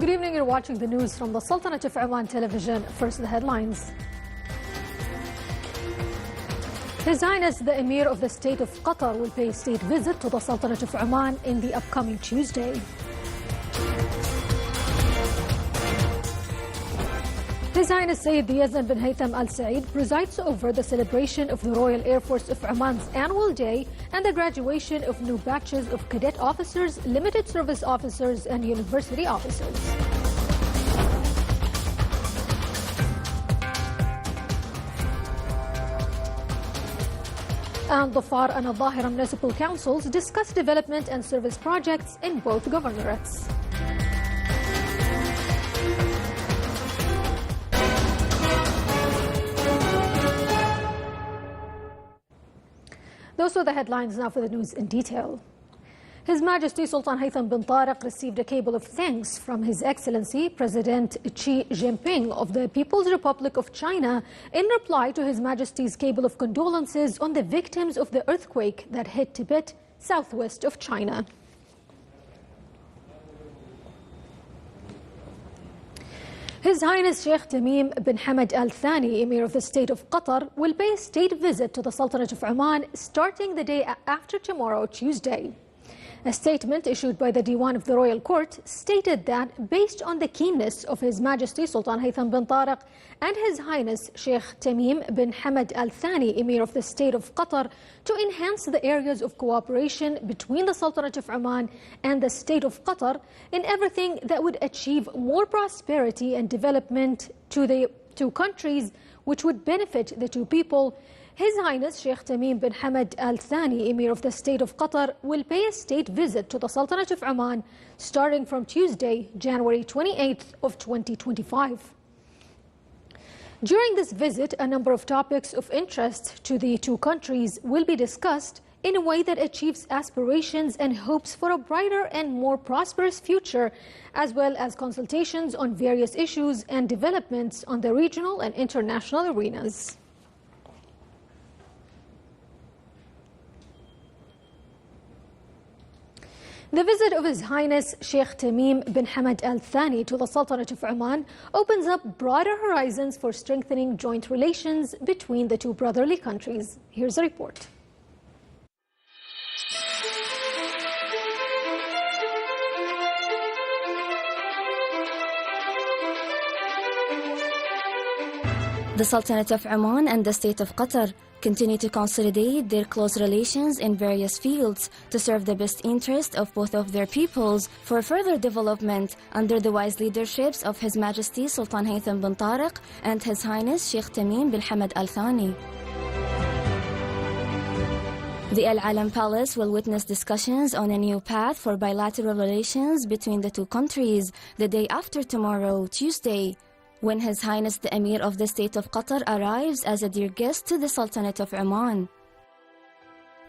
Good evening, you're watching the news from the Sultanate of Oman television. First, the headlines. His Highness the Emir of the State of Qatar will pay a state visit to the Sultanate of Oman in the upcoming Tuesday. His Highness Sayyid Yazan bin Haytham Al Saeed presides over the celebration of the Royal Air Force of Oman's annual day and the graduation of new batches of cadet officers, limited service officers and university officers. And the Far and Al-Dhahira municipal councils discuss development and service projects in both governorates. Those were the headlines. Now for the news in detail. His Majesty Sultan Haytham bin Tariq received a cable of thanks from His Excellency President Xi Jinping of the People's Republic of China in reply to His Majesty's cable of condolences on the victims of the earthquake that hit Tibet, southwest of China. His Highness Sheikh Tamim bin Hamad Al Thani, Emir of the State of Qatar, will pay a state visit to the Sultanate of Oman starting the day after tomorrow, Tuesday. A statement issued by the Diwan of the Royal Court stated that based on the keenness of His Majesty Sultan Haytham bin Tariq and His Highness Sheikh Tamim bin Hamad Al Thani, Emir of the State of Qatar, to enhance the areas of cooperation between the Sultanate of Oman and the State of Qatar in everything that would achieve more prosperity and development to the two countries, which would benefit the two people, His Highness Sheikh Tamim bin Hamad Al Thani, Emir of the State of Qatar, will pay a state visit to the Sultanate of Oman starting from Tuesday, January 28th of 2025. During this visit, a number of topics of interest to the two countries will be discussed in a way that achieves aspirations and hopes for a brighter and more prosperous future, as well as consultations on various issues and developments on the regional and international arenas. The visit of His Highness Sheikh Tamim bin Hamad Al Thani to the Sultanate of Oman opens up broader horizons for strengthening joint relations between the two brotherly countries. Here's a report. The Sultanate of Oman and the State of Qatar continue to consolidate their close relations in various fields to serve the best interest of both of their peoples for further development under the wise leaderships of His Majesty Sultan Haytham bin Tariq and His Highness Sheikh Tamim bin Hamad Al Thani. The Al Alam Palace will witness discussions on a new path for bilateral relations between the two countries the day after tomorrow, Tuesday, when His Highness the Emir of the State of Qatar arrives as a dear guest to the Sultanate of Oman.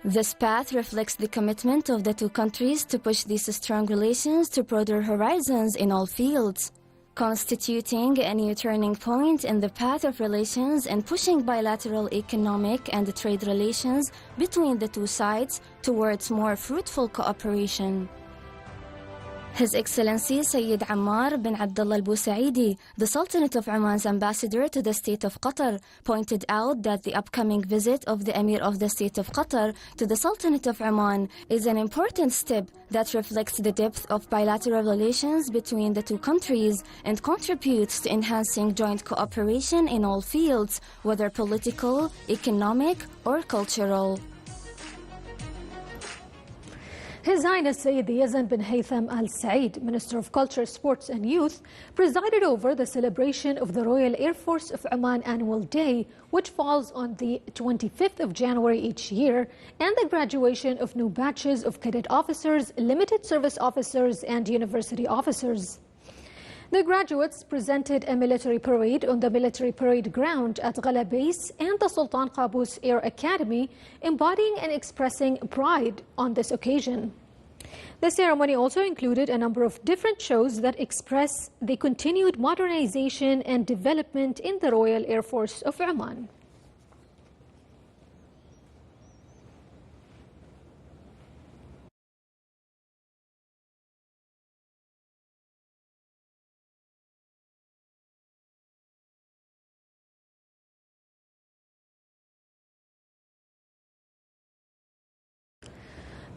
This path reflects the commitment of the two countries to push these strong relations to broader horizons in all fields, constituting a new turning point in the path of relations and pushing bilateral economic and trade relations between the two sides towards more fruitful cooperation. His Excellency Sayyid Ammar bin Abdullah Al Busaidi, the Sultanate of Oman's ambassador to the State of Qatar, pointed out that the upcoming visit of the Emir of the State of Qatar to the Sultanate of Oman is an important step that reflects the depth of bilateral relations between the two countries and contributes to enhancing joint cooperation in all fields, whether political, economic, or cultural. His Highness Sayyid Yazan bin Haytham Al Saeed, Minister of Culture, Sports and Youth, presided over the celebration of the Royal Air Force of Oman Annual Day, which falls on the 25th of January each year, and the graduation of new batches of cadet officers, limited service officers and university officers. The graduates presented a military parade on the military parade ground at Ghala Base and the Sultan Qaboos Air Academy, embodying and expressing pride on this occasion. The ceremony also included a number of different shows that express the continued modernization and development in the Royal Air Force of Oman.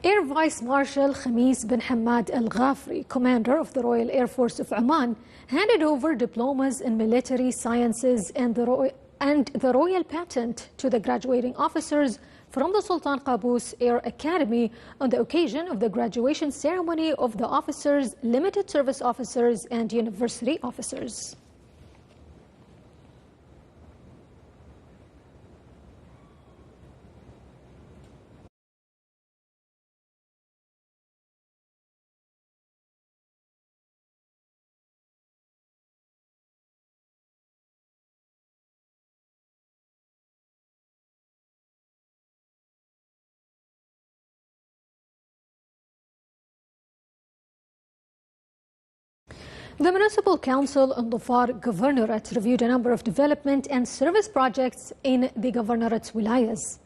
Air Vice Marshal Khamis bin Hamad Al Ghafri, commander of the Royal Air Force of Oman, handed over diplomas in military sciences and the Royal Patent to the graduating officers from the Sultan Qaboos Air Academy on the occasion of the graduation ceremony of the officers, limited service officers and university officers. The Municipal Council in Dhofar Governorate reviewed a number of development and service projects in the Governorate's wilayas.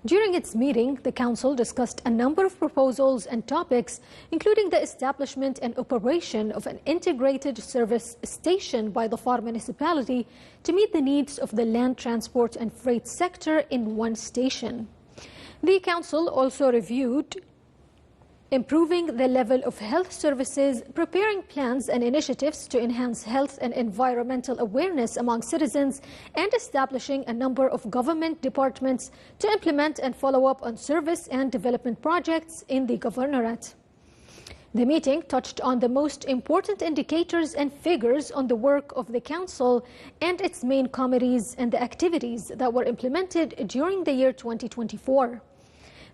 During its meeting, the Council discussed a number of proposals and topics, including the establishment and operation of an integrated service station by Dhofar Municipality to meet the needs of the land transport and freight sector in one station. The Council also reviewed improving the level of health services, preparing plans and initiatives to enhance health and environmental awareness among citizens, and establishing a number of government departments to implement and follow up on service and development projects in the Governorate. The meeting touched on the most important indicators and figures on the work of the Council and its main committees and the activities that were implemented during the year 2024.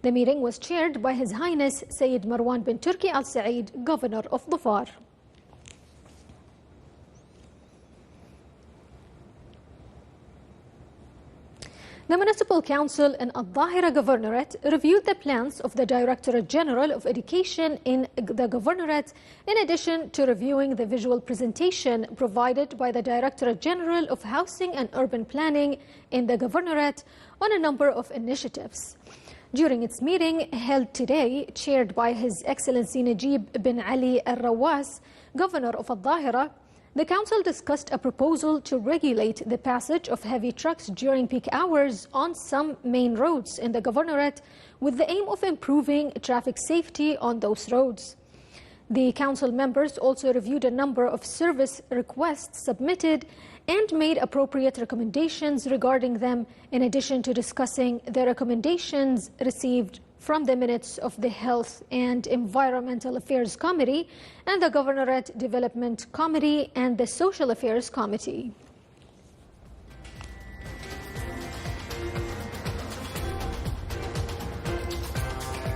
The meeting was chaired by His Highness Sayyid Marwan bin Turki Al Saeed, Governor of Dhofar. The Municipal Council in Al-Dhahira Governorate reviewed the plans of the Directorate General of Education in the Governorate, in addition to reviewing the visual presentation provided by the Directorate General of Housing and Urban Planning in the Governorate on a number of initiatives. During its meeting held today, chaired by His Excellency Najib bin Ali Al-Rawas, Governor of Al-Dhahira, the Council discussed a proposal to regulate the passage of heavy trucks during peak hours on some main roads in the Governorate with the aim of improving traffic safety on those roads. The Council members also reviewed a number of service requests submitted and made appropriate recommendations regarding them, in addition to discussing the recommendations received from the minutes of the Health and Environmental Affairs Committee and the Governorate Development Committee and the Social Affairs Committee.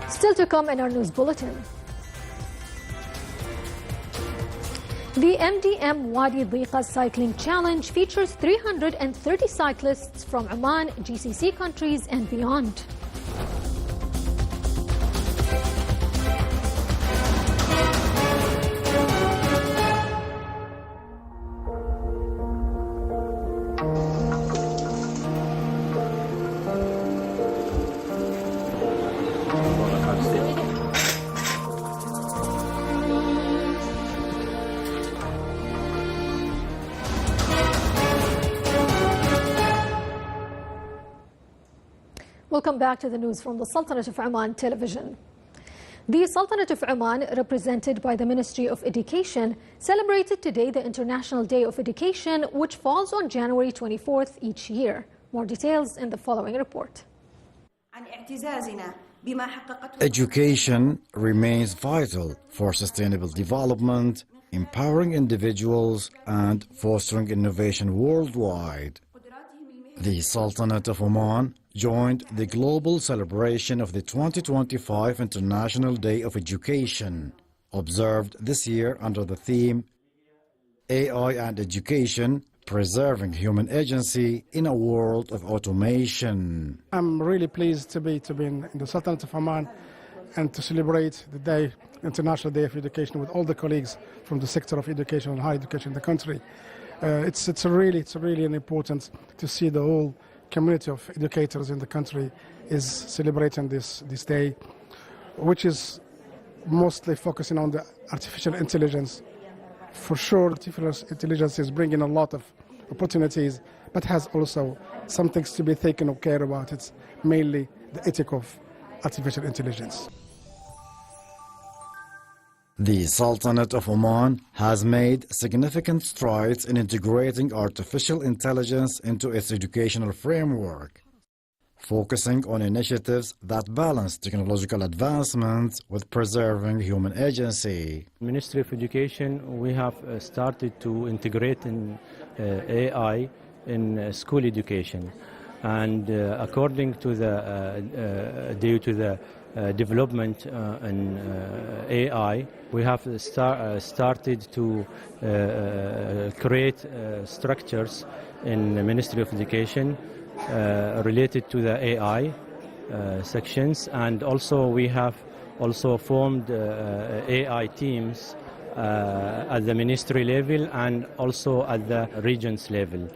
Still to come in our news bulletin. The MDM Wadi Dhiqa Cycling Challenge features 330 cyclists from Oman, GCC countries and beyond. Welcome back to the news from the Sultanate of Oman television. The Sultanate of Oman, represented by the Ministry of Education, celebrated today the International Day of Education, which falls on January 24th each year. More details in the following report. Education remains vital for sustainable development, empowering individuals and fostering innovation worldwide. The Sultanate of Oman joined the global celebration of the 2025 International Day of Education, observed this year under the theme AI and Education, Preserving Human Agency in a World of Automation. I'm really pleased to be in the Sultanate of Oman and to celebrate the day, International Day of Education, with all the colleagues from the sector of education and higher education in the country. It's really important to see the whole community of educators in the country is celebrating this day, which is mostly focusing on the artificial intelligence. For sure, artificial intelligence is bringing a lot of opportunities, but has also some things to be taken care about. It's mainly the ethic of artificial intelligence. The Sultanate of Oman has made significant strides in integrating artificial intelligence into its educational framework, focusing on initiatives that balance technological advancement with preserving human agency. Ministry of Education, we have started to integrate in AI in school education, and according to due to the development in AI, we have started to create structures in the Ministry of Education related to the AI sections, and also we have also formed AI teams at the ministry level and also at the regions level.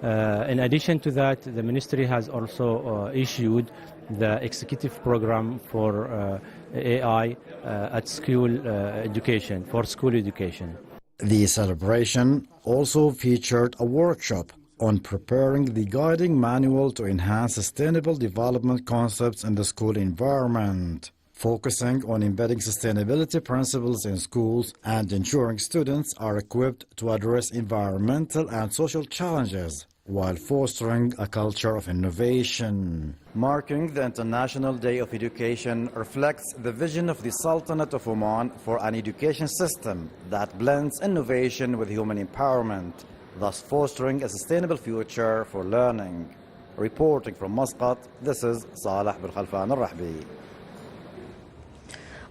In addition to that, the ministry has also issued the executive program for AI at school education, for school education. The celebration also featured a workshop on preparing the guiding manual to enhance sustainable development concepts in the school environment, focusing on embedding sustainability principles in schools and ensuring students are equipped to address environmental and social challenges while fostering a culture of innovation. Marking the International Day of Education reflects the vision of the Sultanate of Oman for an education system that blends innovation with human empowerment, thus fostering a sustainable future for learning. Reporting from Muscat, this is Saleh Bilkhalfan al-Rahbi.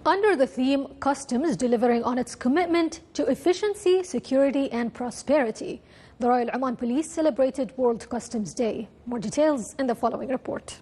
Under the theme Customs delivering on its commitment to efficiency, security and prosperity, the Royal Oman Police celebrated World Customs Day. More details in the following report.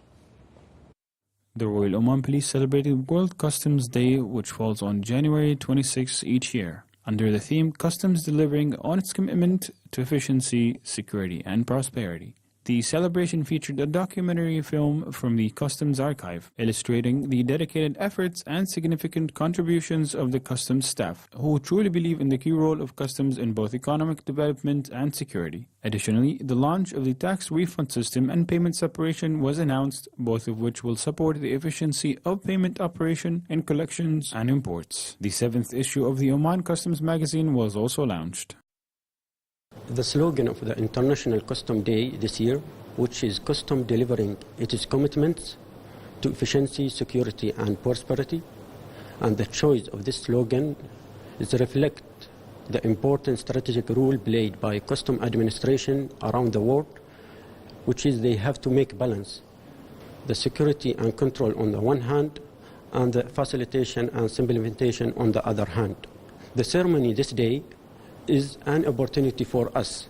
The Royal Oman Police celebrated World Customs Day, which falls on January 26 each year, under the theme Customs delivering on its commitment to efficiency, security and prosperity. The celebration featured a documentary film from the Customs Archive, illustrating the dedicated efforts and significant contributions of the Customs staff, who truly believe in the key role of Customs in both economic development and security. Additionally, the launch of the tax refund system and payment separation was announced, both of which will support the efficiency of payment operation in collections and imports. The 7th issue of the Oman Customs magazine was also launched. The slogan of the International Customs Day this year, which is Custom delivering its commitments to efficiency, security and prosperity, and the choice of this slogan is to reflect the important strategic role played by custom administration around the world, which is they have to make balance the security and control on the one hand and the facilitation and simplification on the other hand. The ceremony this day is an opportunity for us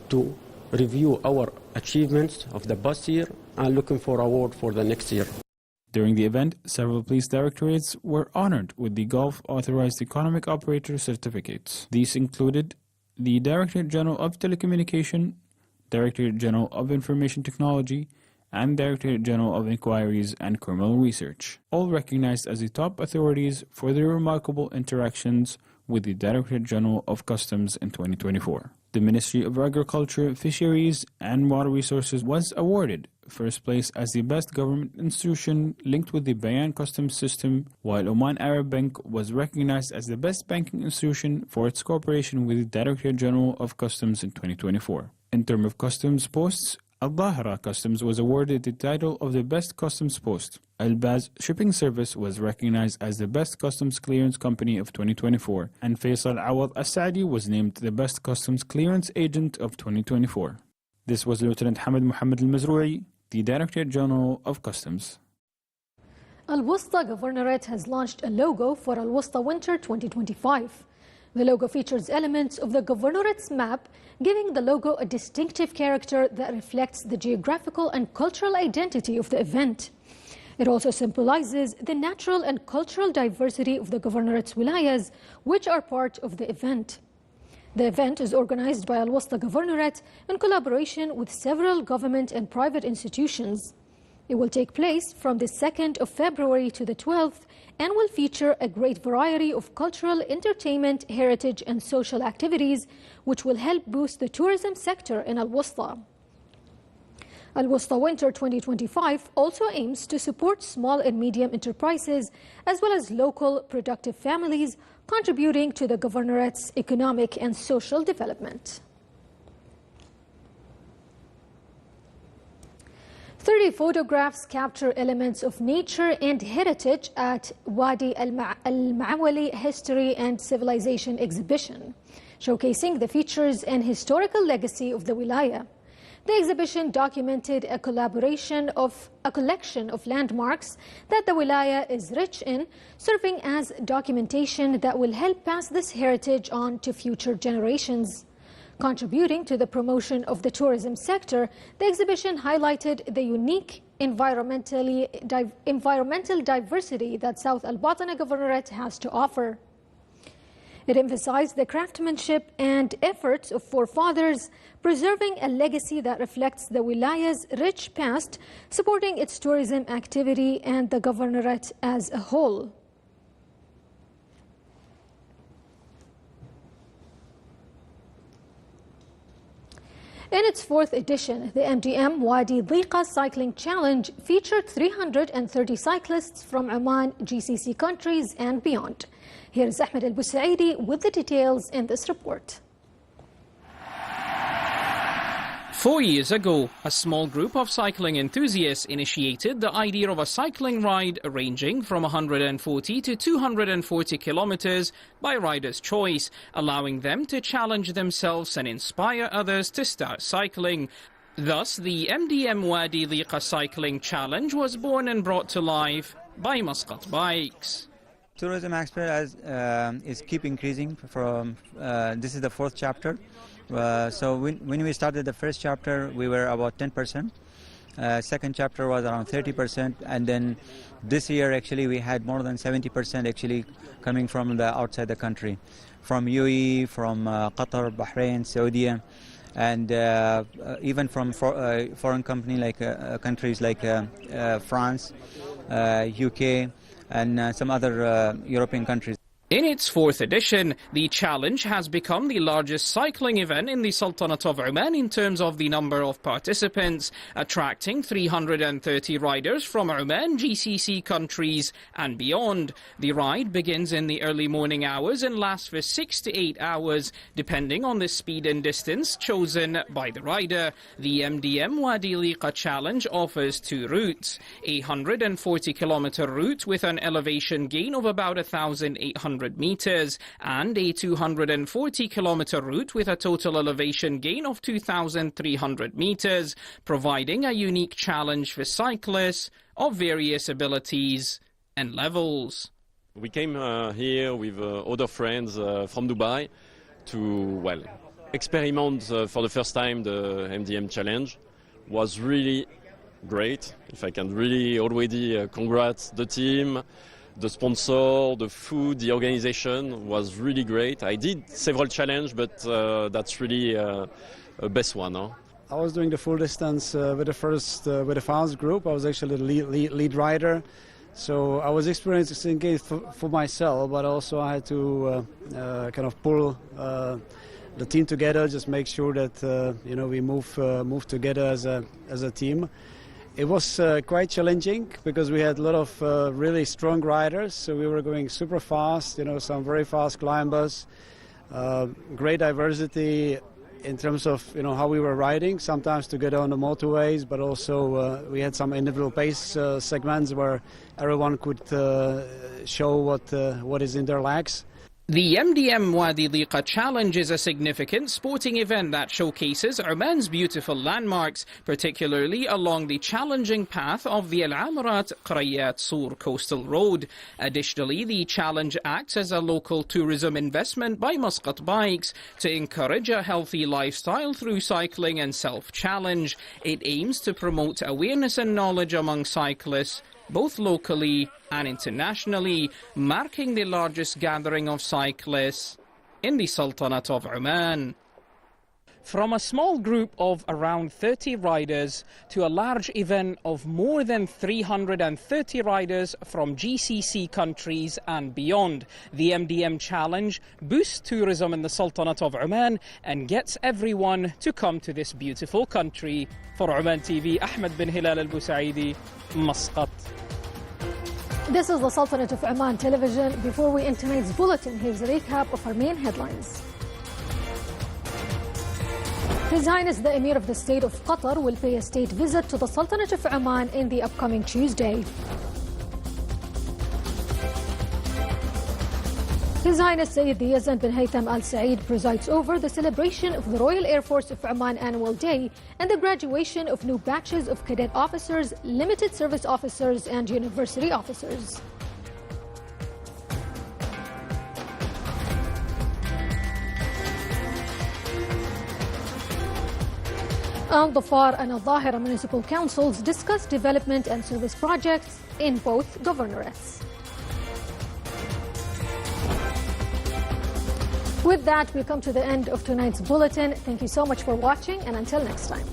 to review our achievements of the past year and looking for award for the next year. During the event, several police directorates were honored with the Gulf Authorized Economic Operator certificates. These included the Directorate General of Telecommunication, Directorate General of Information Technology, and Directorate General of Inquiries and Criminal Research, all recognized as the top authorities for their remarkable interactions with the Directorate General of Customs in 2024. The Ministry of Agriculture, Fisheries and Water Resources was awarded first place as the best government institution linked with the Bayan customs system, while Oman Arab Bank was recognized as the best banking institution for its cooperation with the Directorate General of Customs in 2024. In terms of customs posts, Al-Dhahra Customs was awarded the title of the Best Customs Post. Al-Baz Shipping Service was recognized as the Best Customs Clearance Company of 2024, and Faisal Awad As-Saadi was named the Best Customs Clearance Agent of 2024. This was Lieutenant Hamid Mohammed Al-Mazroui, the Director General of Customs. Al-Wusta Governorate has launched a logo for Al-Wusta Winter 2025. The logo features elements of the Governorate's map, giving the logo a distinctive character that reflects the geographical and cultural identity of the event. It also symbolizes the natural and cultural diversity of the Governorate's wilayas, which are part of the event. The event is organized by Al-Wusta Governorate in collaboration with several government and private institutions. It will take place from the 2nd of February to the 12th and will feature a great variety of cultural, entertainment, heritage and social activities which will help boost the tourism sector in Al-Wusta. Al-Wusta Winter 2025 also aims to support small and medium enterprises as well as local productive families, contributing to the governorate's economic and social development. 30 photographs capture elements of nature and heritage at Wadi Al-Ma'awali History and Civilization Exhibition, showcasing the features and historical legacy of the wilaya. The exhibition documented a collection of landmarks that the wilaya is rich in, serving as documentation that will help pass this heritage on to future generations. Contributing to the promotion of the tourism sector, the exhibition highlighted the unique environmental diversity that South Al-Batna Governorate has to offer. It emphasized the craftsmanship and efforts of forefathers, preserving a legacy that reflects the wilaya's rich past, supporting its tourism activity and the governorate as a whole. In its fourth edition, the MDM Wadi Dhiqa Cycling Challenge featured 330 cyclists from Oman, GCC countries and beyond. Here is Ahmed Al-Busaidi with the details in this report. 4 years ago, a small group of cycling enthusiasts initiated the idea of a cycling ride ranging from 140 to 240 kilometers by riders' choice, allowing them to challenge themselves and inspire others to start cycling. Thus, the MDM Wadi Dhiqa Cycling Challenge was born and brought to life by Muscat Bikes. Tourism aspect is keep increasing. This is the fourth chapter. So when we started the first chapter, we were about 10%. Second chapter was around 30%, and then this year actually we had more than 70% actually coming from the outside the country, from UAE, from Qatar, Bahrain, Saudi, and even from foreign countries like France, UK, and some other European countries. In its fourth edition, the challenge has become the largest cycling event in the Sultanate of Oman in terms of the number of participants, attracting 330 riders from Oman, GCC countries and beyond. The ride begins in the early morning hours and lasts for 6 to 8 hours, depending on the speed and distance chosen by the rider. The MDM Wadi Dhiqa Challenge offers two routes: a 140-kilometer route with an elevation gain of about 1,800 meters and a 240-kilometer route with a total elevation gain of 2,300 meters, providing a unique challenge for cyclists of various abilities and levels. We came here with other friends from Dubai to, experiment for the first time the MDM challenge. Was really great. If I can really already congrats the team, the sponsor, the food, the organization was really great. I did several challenges, but that's really a best one. Huh? I was doing the full distance with the first group. I was actually the lead rider, so I was experiencing it for myself, but also I had to kind of pull the team together, just make sure that we move together as a team. It was quite challenging because we had a lot of really strong riders, so we were going super fast, some very fast climbers, great diversity in terms of how we were riding, sometimes together on the motorways, but also we had some individual pace segments where everyone could show what is in their legs. The MDM Wadi Dhiqa Challenge is a significant sporting event that showcases Oman's beautiful landmarks, particularly along the challenging path of the Al-Amarat Qarayat Sur coastal road. Additionally, the challenge acts as a local tourism investment by Muscat Bikes to encourage a healthy lifestyle through cycling and self-challenge. It aims to promote awareness and knowledge among cyclists, both locally and internationally, marking the largest gathering of cyclists in the Sultanate of Oman. From a small group of around 30 riders to a large event of more than 330 riders from GCC countries and beyond, the MDM Challenge boosts tourism in the Sultanate of Oman and gets everyone to come to this beautiful country. For Oman TV, Ahmed bin Hilal al-Busaidi, Muscat. This is the Sultanate of Oman television. Before we end tonight's bulletin, here's a recap of our main headlines. His Highness the Emir of the State of Qatar will pay a state visit to the Sultanate of Oman in the upcoming Tuesday. His Highness Sayyid Yazan bin Haytham Al Saeed presides over the celebration of the Royal Air Force of Oman Annual Day and the graduation of new batches of cadet officers, limited service officers and university officers. And the Dhafar and Al-Dhahira municipal councils discuss development and service projects in both governorates. With that, we come to the end of tonight's bulletin. Thank you so much for watching, and until next time.